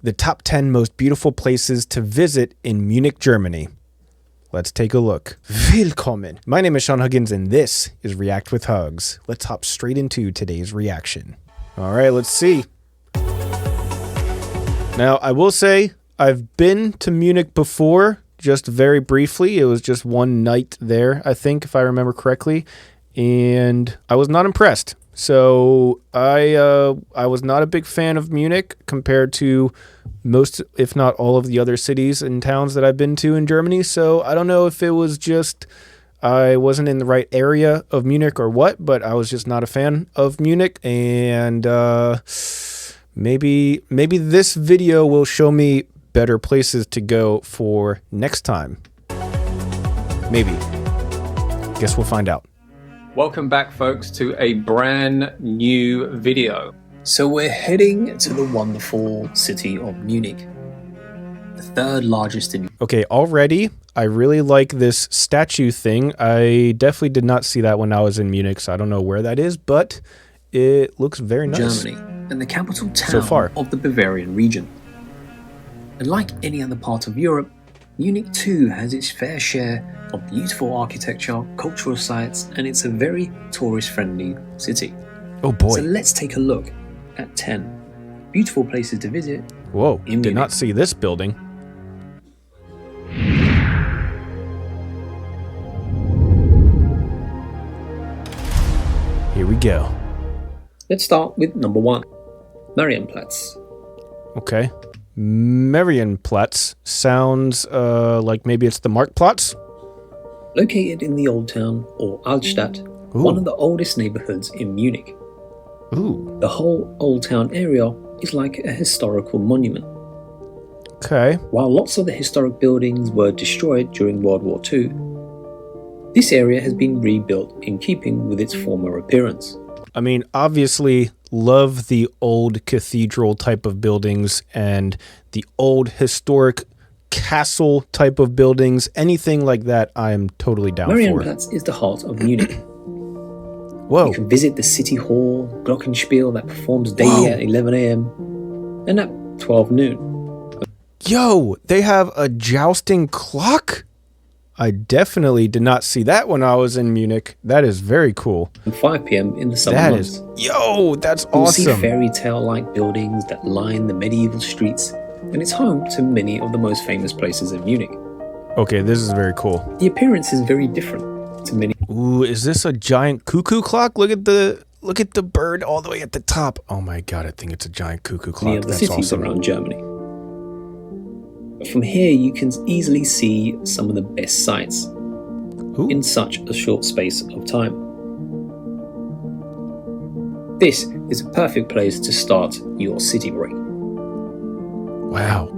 The top 10 most beautiful places to visit in Munich, Germany. Let's take a look. Willkommen. My name is Sean Huggins and this is React with Hugs. Let's hop straight into today's reaction. All right, let's see. Now, I will say I've been to Munich before, just very briefly. It was just one night there, I think, if I remember correctly, and I was not impressed. So I was not a big fan of Munich compared to most, if not all, of the other cities and towns that I've been to in Germany. So I don't know if it was just I wasn't in the right area of Munich or what, but I was just not a fan of Munich. And maybe this video will show me better places to go for next time. Maybe. Guess we'll find out. Welcome back, folks, to a brand new video. So we're heading to the wonderful city of Munich, the third largest in... Okay, already, I really like this statue thing. I definitely did not see that when I was in Munich, so I don't know where that is, but it looks very nice. Germany, and the capital town so far of the Bavarian region. And like any other part of Europe, Munich too has its fair share of beautiful architecture, cultural sites, and it's a very tourist-friendly city. Oh boy. So let's take a look at 10 beautiful places to visit. Whoa, did not see this building. Here we go. Let's start with number 1, Marienplatz. Okay. Marienplatz sounds like maybe it's the Marktplatz? Located in the Old Town, or Altstadt, one of the oldest neighborhoods in Munich. Ooh. The whole Old Town area is like a historical monument. Okay. While lots of the historic buildings were destroyed during World War II, this area has been rebuilt in keeping with its former appearance. I mean, obviously, love the old cathedral type of buildings and the old historic castle type of buildings. Anything like that, I am totally down for. Marienplatz is the heart of Munich. Whoa. You can visit the city hall, Glockenspiel, that performs daily at 11 a.m. and at 12 noon. Yo, they have a jousting clock? I definitely did not see that when I was in Munich. That is very cool. And 5 p.m. in the summer That months. Yo, that's You'll awesome. see fairy tale-like buildings that line the medieval streets, and it's home to many of the most famous places in Munich. Okay, this is very cool. The appearance is very different to many. Ooh, is this a giant cuckoo clock? Look at the bird all the way at the top. Oh my god, I think it's a giant cuckoo clock. Of the That's cities awesome. around Germany. But from here, you can easily see some of the best sights in such a short space of time. This is a perfect place to start your city break. Wow.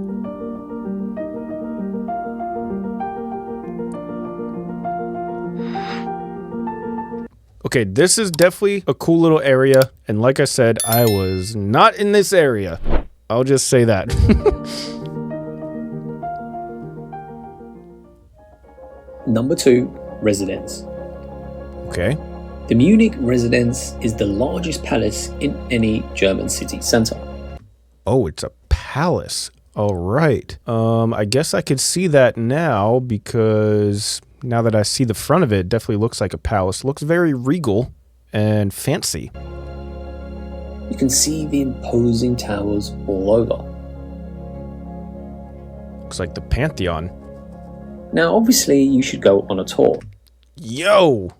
Okay, this is definitely a cool little area, and like I said, I was not in this area. I'll just say that. Number 2, Residence. Okay. The Munich Residence is the largest palace in any German city center. Oh, it's a palace. All right. I guess I could see that now because now that I see the front of it, it definitely looks like a palace. It looks very regal and fancy. You can see the imposing towers all over. Looks like the Pantheon. Now, obviously, you should go on a tour. Yo!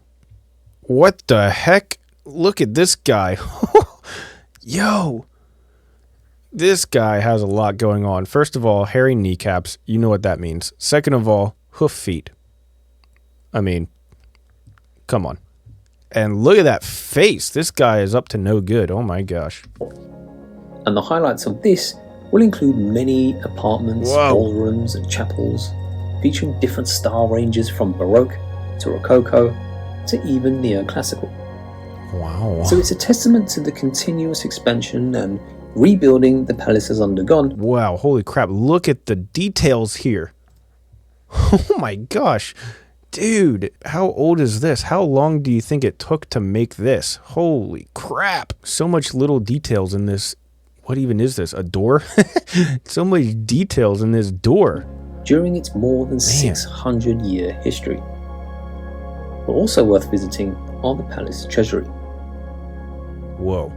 What the heck? Look at this guy. Yo! This guy has a lot going on. First of all, hairy kneecaps. You know what that means. Second of all, hoof feet. I mean, come on. And look at that face. This guy is up to no good. Oh my gosh. And the highlights of this will include many apartments, ballrooms, and chapels, featuring different style ranges from Baroque to Rococo to even neoclassical. Wow. So it's a testament to the continuous expansion and rebuilding the palace has undergone. Wow, holy crap. Look at the details here. Oh my gosh. Dude, how old is this? How long do you think it took to make this? Holy crap. So much little details in this What even is this? A door? So many details in this door. During its more than 600-year history. But also worth visiting are the palace treasury. Whoa.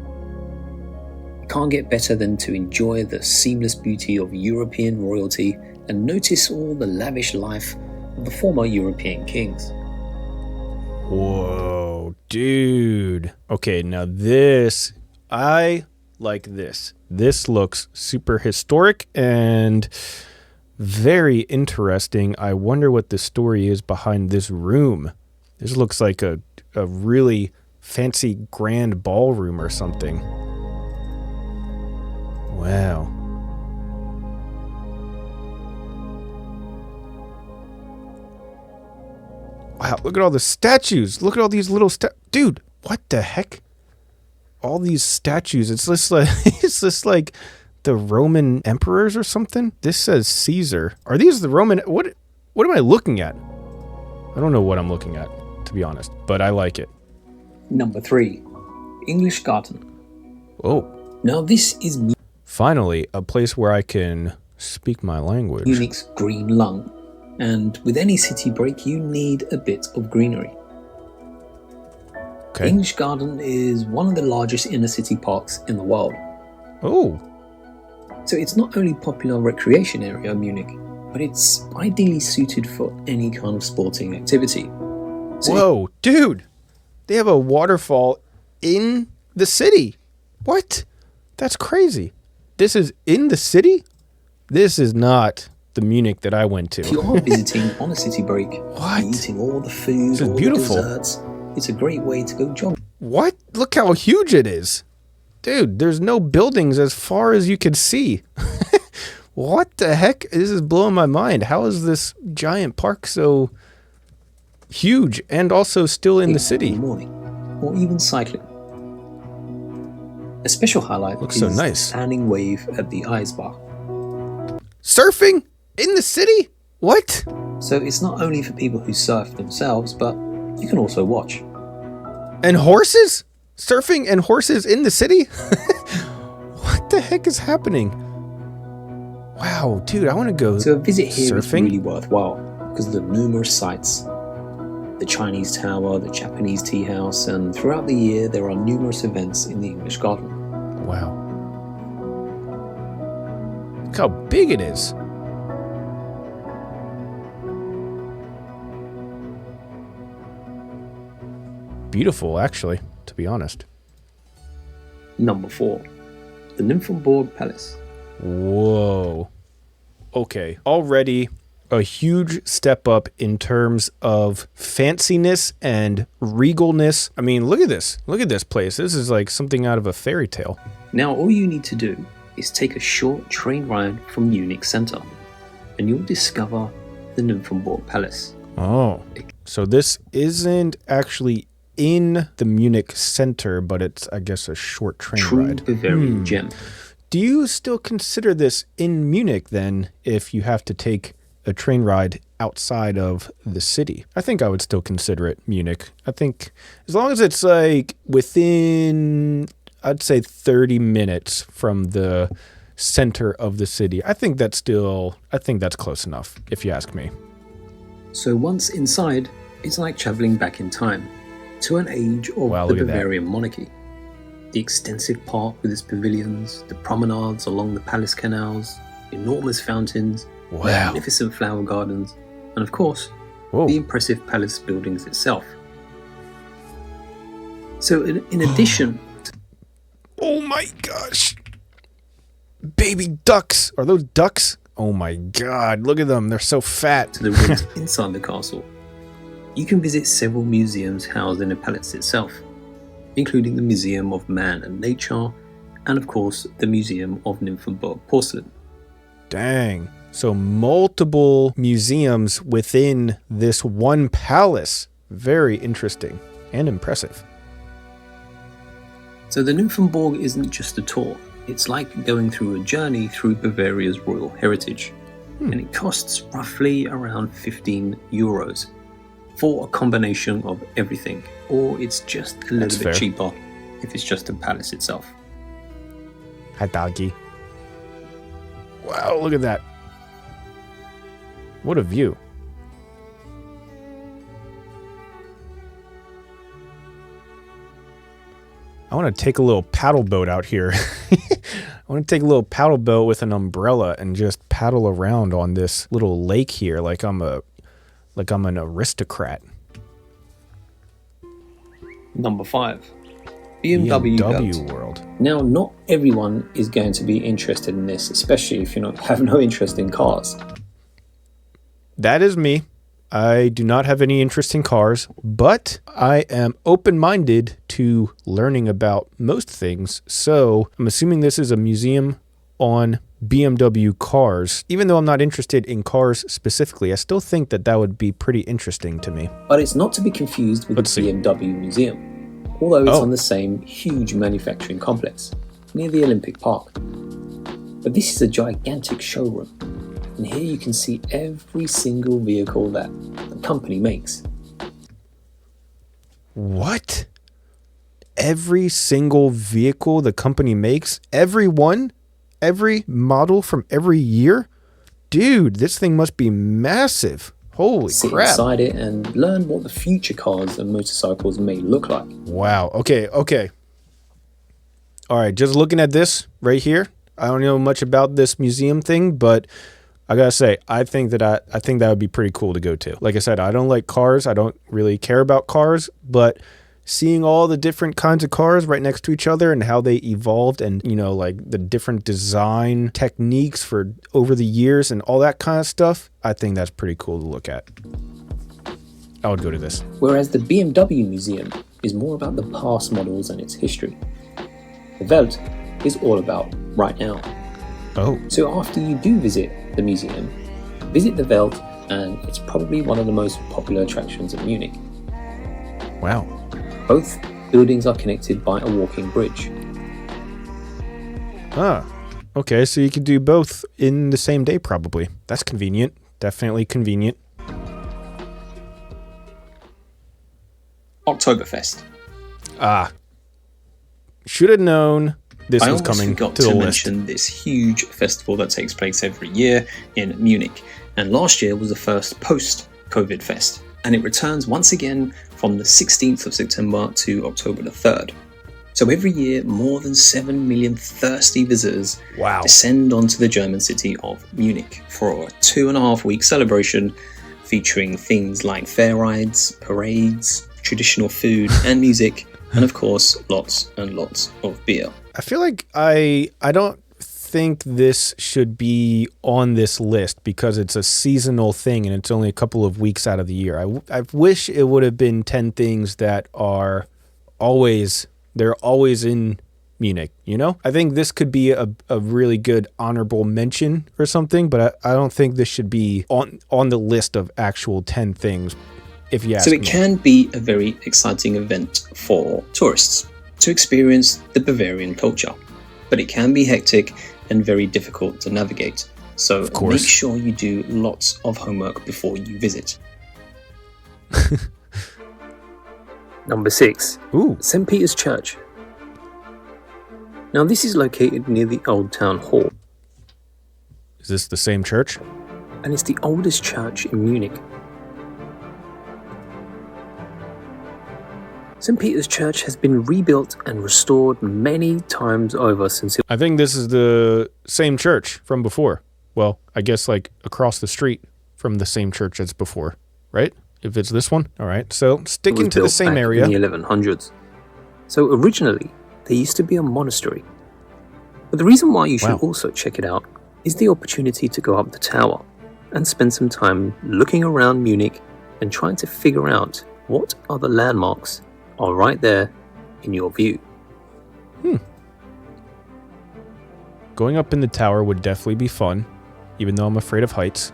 You can't get better than to enjoy the seamless beauty of European royalty and notice all the lavish life of the former European kings. Whoa, dude. Okay, now this, I like this. This looks super historic and very interesting. I wonder what the story is behind this room. This looks like a really fancy grand ballroom or something. Wow. Wow, look at all the statues. Look at all these little dude, what the heck? All these statues. It's just like the Roman emperors or something. This says Caesar. Are these the Roman? What am I looking at? I don't know what I'm looking at, to be honest, but I like it. Number 3, English Garden. Oh. Now this is Finally, a place where I can speak my language. Munich's green lung. And with any city break, you need a bit of greenery. Okay. English Garden is one of the largest inner city parks in the world. Oh. So it's not only a popular recreation area in Munich, but it's ideally suited for any kind of sporting activity. So whoa, dude. They have a waterfall in the city. What? That's crazy. This is in the city? This is not the Munich that I went to. If you are visiting on a city break, what? eating all the food, this is all beautiful. the desserts, it's a great way to go jogging. What? Look how huge it is. Dude, there's no buildings as far as you can see. What the heck? This is blowing my mind. How is this giant park so huge and also still in the city? In the morning, or even cycling. A special highlight looks is so nice. the standing wave at the Eisbach. Surfing in the city? What? So it's not only for people who surf themselves, but you can also watch. And horses? Surfing and horses in the city? What the heck is happening? Wow, dude, I want to go So a visit here is surfing. really worthwhile because of the numerous sights. The Chinese Tower, the Japanese Tea House, and throughout the year there are numerous events in the English Garden. Wow. Look how big it is. Beautiful, actually, to be honest. Number 4, the Nymphenburg Palace. Whoa. Okay, already a huge step up in terms of fanciness and regalness. I mean, look at this. Look at this place. This is like something out of a fairy tale. Now all you need to do is take a short train ride from Munich center and you'll discover the Nymphenburg Palace. Oh, so this isn't actually in the Munich center, but it's, I guess, a short train True ride. Bavarian gem. Do you still consider this in Munich then, if you have to take a train ride outside of the city? I think I would still consider it Munich. I think as long as it's like within, I'd say 30 minutes from the center of the city. I think that's close enough, if you ask me. So once inside, it's like traveling back in time to an age of Wow, the look at that. Bavarian monarchy. The extensive park with its pavilions, the promenades along the palace canals, enormous fountains, Wow. magnificent flower gardens, and of course, Whoa. the impressive palace buildings itself. So in addition Oh my gosh. Baby ducks. Are those ducks? Oh my god, look at them. They're so fat. to the rooms inside the castle, you can visit several museums housed in the palace itself, including the Museum of Man and Nature, and of course the Museum of Nymphenburg Porcelain. Dang. So multiple museums within this one palace. Very interesting and impressive. So the Nymphenburg isn't just a tour, it's like going through a journey through Bavaria's royal heritage. And it costs roughly around 15 euros for a combination of everything, or it's just a little That's bit fair. cheaper if it's just the palace itself. Hi, doggy. Wow, look at that. What a view. I want to take a little paddle boat out here. I want to take a little paddle boat with an umbrella and just paddle around on this little lake here like I'm an aristocrat. Number 5. BMW world. Now, not everyone is going to be interested in this, especially if you have no interest in cars. That is me. I do not have any interest in cars, but I am open-minded to learning about most things. So I'm assuming this is a museum on BMW cars. Even though I'm not interested in cars specifically, I still think that would be pretty interesting to me. But it's not to be confused with the BMW Museum, although it's on the same huge manufacturing complex near the Olympic Park. But this is a gigantic showroom, and here you can see every single vehicle that the company makes. What? Every single vehicle the company makes? Every one? Every model from every year? Dude, this thing must be massive. Holy Sit crap. inside it and learn what the future cars and motorcycles may look like. Wow. Okay. All right, just looking at this right here, I don't know much about this museum thing, but I gotta say, I think that would be pretty cool to go to. Like I said, I don't like cars. I don't really care about cars, but seeing all the different kinds of cars right next to each other and how they evolved and, like the different design techniques for over the years and all that kind of stuff, I think that's pretty cool to look at. I would go to this. Whereas the BMW Museum is more about the past models and its history. The Welt is all about right now. Oh. So after you do visit the museum, visit the Welt, and it's probably one of the most popular attractions of Munich. Wow. Both buildings are connected by a walking bridge. Okay, so you could do both in the same day probably. That's convenient. Definitely convenient. Oktoberfest. Should have known this was coming forgot to the list. mention this huge festival that takes place every year in Munich. And last year was the first post-COVID fest. And it returns once again from the 16th of September to October the 3rd. So every year, more than 7 million thirsty visitors descend onto the German city of Munich for a 2.5-week celebration featuring things like fair rides, parades, traditional food and music, and of course, lots and lots of beer. I feel like I don't think this should be on this list because it's a seasonal thing and it's only a couple of weeks out of the year. I wish it would have been 10 things that are always in Munich, I think this could be a really good honorable mention or something, but I don't think this should be on the list of actual 10 things, if you ask me. So it can be a very exciting event for tourists to experience the Bavarian culture, but it can be hectic and very difficult to navigate. So make sure you do lots of homework before you visit. Number 6. St. Peter's Church. Now this is located near the Old Town Hall. Is this the same church? And it's the oldest church in Munich. St. Peter's Church has been rebuilt and restored many times over since I think this is the same church from before. Well, I guess like across the street from the same church as before, right? If it's this one. All right. So sticking to the same area. In the 1100s. So originally, there used to be a monastery. But the reason why you should also check it out is the opportunity to go up the tower and spend some time looking around Munich and trying to figure out what other landmarks are right there in your view. Going up in the tower would definitely be fun, even though I'm afraid of heights.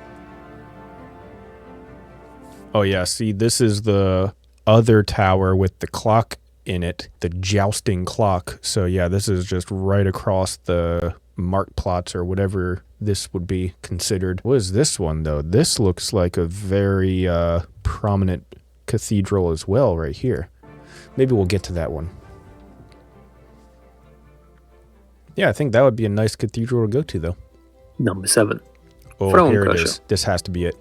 Oh yeah, see, this is the other tower with the clock in it, the jousting clock. So yeah, this is just right across the Marktplatz or whatever this would be considered. What is this one though? This looks like a very prominent cathedral as well right here. Maybe we'll get to that one. Yeah, I think that would be a nice cathedral to go to, though. Number 7. Oh, here it is. This has to be it.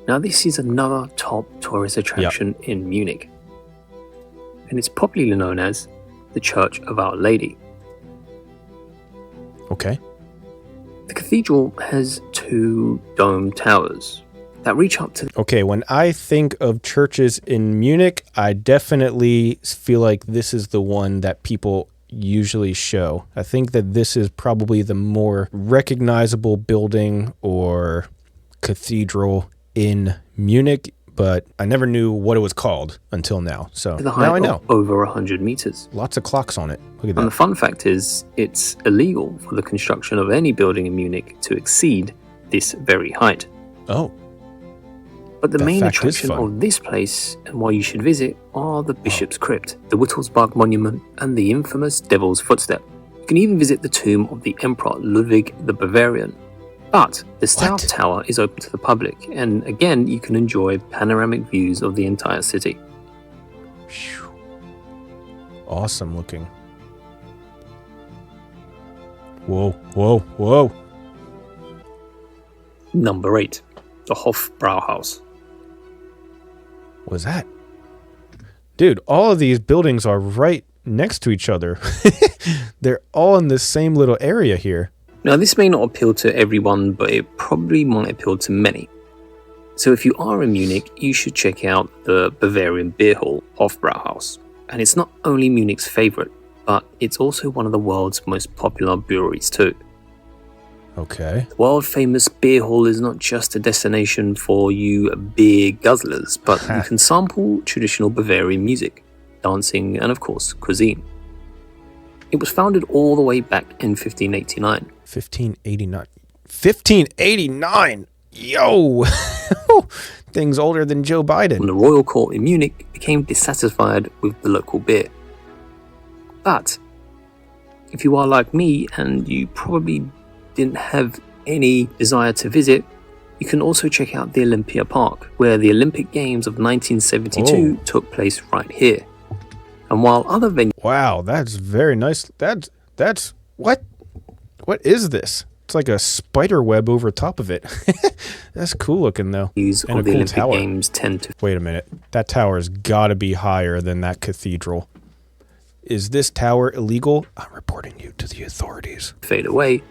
Now, this is another top tourist attraction in Munich, and it's popularly known as the Church of Our Lady. Okay. The cathedral has 2 dome towers that reach up to... Okay, when I think of churches in Munich, I definitely feel like this is the one that people usually show. I think that this is probably the more recognizable building or cathedral in Munich, but I never knew what it was called until now. So now I know. Over 100 meters. Lots of clocks on it. Look at that. And the fun fact is, it's illegal for the construction of any building in Munich to exceed this very height. Oh. But the main attraction of this place, and why you should visit, are the Bishop's Crypt, the Wittelsbach Monument, and the infamous Devil's Footstep. You can even visit the tomb of the Emperor Ludwig the Bavarian. But the South Tower is open to the public, and again, you can enjoy panoramic views of the entire city. Awesome looking. Whoa, whoa, whoa. Number 8, the Hofbrauhaus. What was that? Dude, all of these buildings are right next to each other. They're all in the same little area here. Now, this may not appeal to everyone, but it probably might appeal to many. So if you are in Munich, you should check out the Bavarian beer hall, Hofbrauhaus. And it's not only Munich's favorite, but it's also one of the world's most popular breweries too. Okay. The world-famous beer hall is not just a destination for you beer guzzlers, but you can sample traditional Bavarian music, dancing, and of course, cuisine. It was founded all the way back in 1589. 1589. 1589! Yo! Things older than Joe Biden. When the royal court in Munich became dissatisfied with the local beer. But if you are like me and you probably didn't have any desire to visit, you can also check out the Olympia Park, where the Olympic Games of 1972 took place right here. And while other venues... Wow, that's very nice. That's what? What is this? It's like a spider web over top of it. That's cool looking, though. And of the Olympic Games tend to... Wait a minute. That tower's got to be higher than that cathedral. Is this tower illegal? I'm reporting you to the authorities. ...fade away.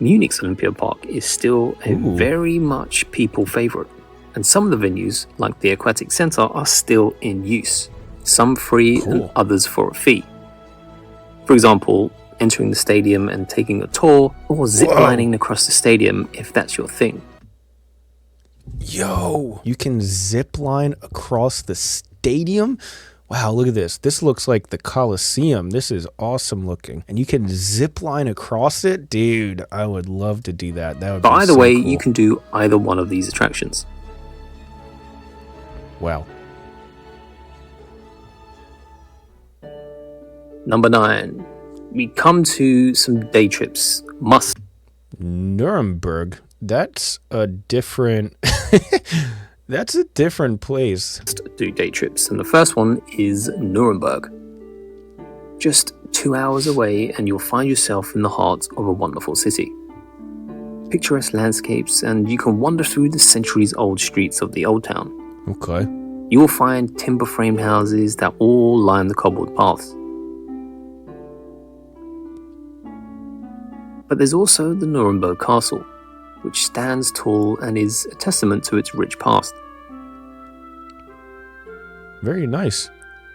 Munich's Olympia Park is still a very much people favorite, and some of the venues, like the Aquatic Center, are still in use, some free and others for a fee. For example, entering the stadium and taking a tour, or ziplining across the stadium if that's your thing. Yo, you can zipline across the stadium? Wow, look at this. This looks like the Coliseum. This is awesome looking. And you can zip line across it? Dude, I would love to do that. That would be so cool. But either way, you can do either one of these attractions. Wow. Number 9. We come to some day trips. Must. Nuremberg? That's a different... That's a different place. Do day trips, and the first one is Nuremberg. Just 2 hours away, and you'll find yourself in the heart of a wonderful city. Picturesque landscapes, and you can wander through the centuries-old streets of the old town. Okay. You will find timber-framed houses that all line the cobbled paths. But there's also the Nuremberg Castle, which stands tall and is a testament to its rich past. Very nice.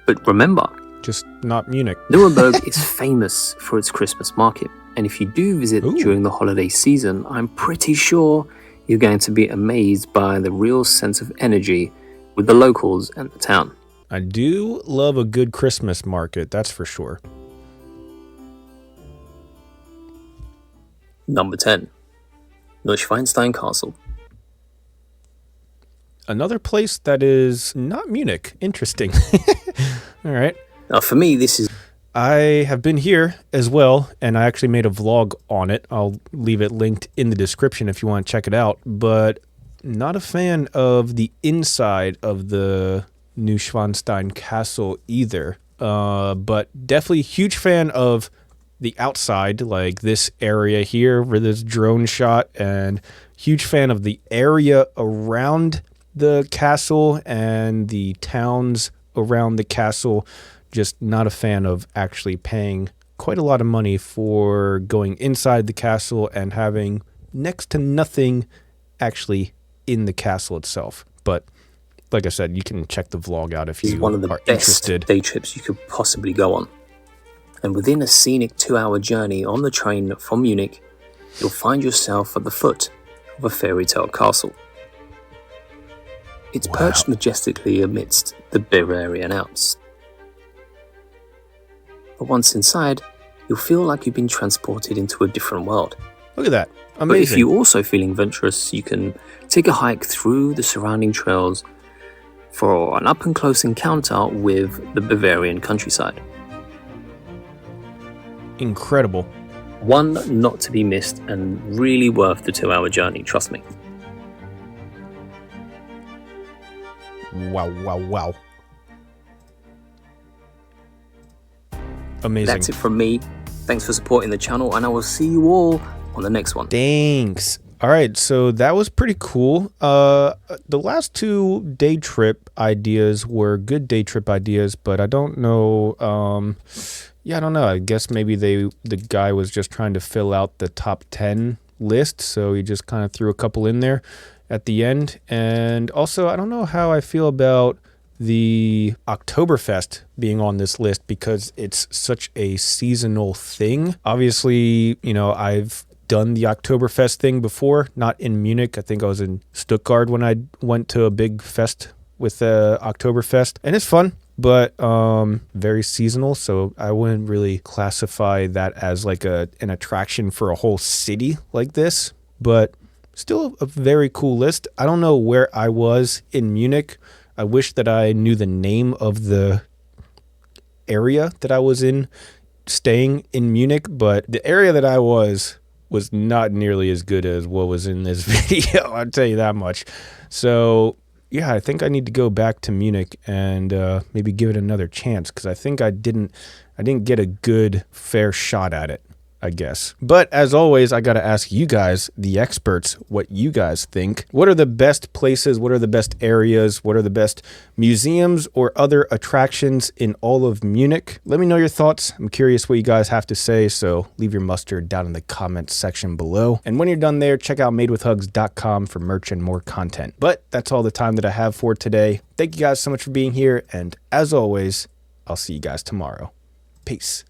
But remember, just not Munich. Nuremberg is famous for its Christmas market, and if you do visit during the holiday season, I'm pretty sure you're going to be amazed by the real sense of energy with the locals and the town. I do love a good Christmas market, that's for sure. Number 10. Neuschwanstein Castle. Another place that is not Munich. Interesting. All right. Now, for me, this is... I have been here as well, and I actually made a vlog on it. I'll leave it linked in the description if you want to check it out. But not a fan of the inside of the Neuschwanstein Castle either. But definitely huge fan of the outside, like this area here for this drone shot, and huge fan of the area around the castle and the towns around the castle. Just not a fan of actually paying quite a lot of money for going inside the castle and having next to nothing actually in the castle itself. But like I said, you can check the vlog out if you one of the are best interested. Day trips you could possibly go on. And within a scenic 2-hour journey on the train from Munich, you'll find yourself at the foot of a fairy tale castle. It's perched majestically amidst the Bavarian Alps. But once inside, you'll feel like you've been transported into a different world. Look at that. Amazing. But if you're also feeling adventurous, you can take a hike through the surrounding trails for an up-and-close encounter with the Bavarian countryside. Incredible. One not to be missed and really worth the 2-hour journey, trust me. Wow. Amazing. That's it from me. Thanks for supporting the channel, and I will see you all on the next one. Thanks. All right, so that was pretty cool. The last 2 day trip ideas were good day trip ideas, but I don't know. I don't know. I guess maybe the guy was just trying to fill out the top 10 list, so he just kind of threw a couple in there at the end. And also, I don't know how I feel about the Oktoberfest being on this list because it's such a seasonal thing. Obviously, I've done the Oktoberfest thing before, not in Munich. I think I was in Stuttgart when I went to a big fest with Oktoberfest, and it's fun, but very seasonal, so I wouldn't really classify that as like an attraction for a whole city like this, but still a very cool list. I don't know where I was in Munich. I wish that I knew the name of the area that I was in, staying in Munich, but the area that I was not nearly as good as what was in this video. I'll tell you that much. So yeah, I think I need to go back to Munich and maybe give it another chance, because I think I didn't get a good fair shot at it, I guess. But as always, I got to ask you guys, the experts, what you guys think. What are the best places? What are the best areas? What are the best museums or other attractions in all of Munich? Let me know your thoughts. I'm curious what you guys have to say, so leave your mustard down in the comments section below. And when you're done there, check out madewithhugs.com for merch and more content. But that's all the time that I have for today. Thank you guys so much for being here, and as always, I'll see you guys tomorrow. Peace.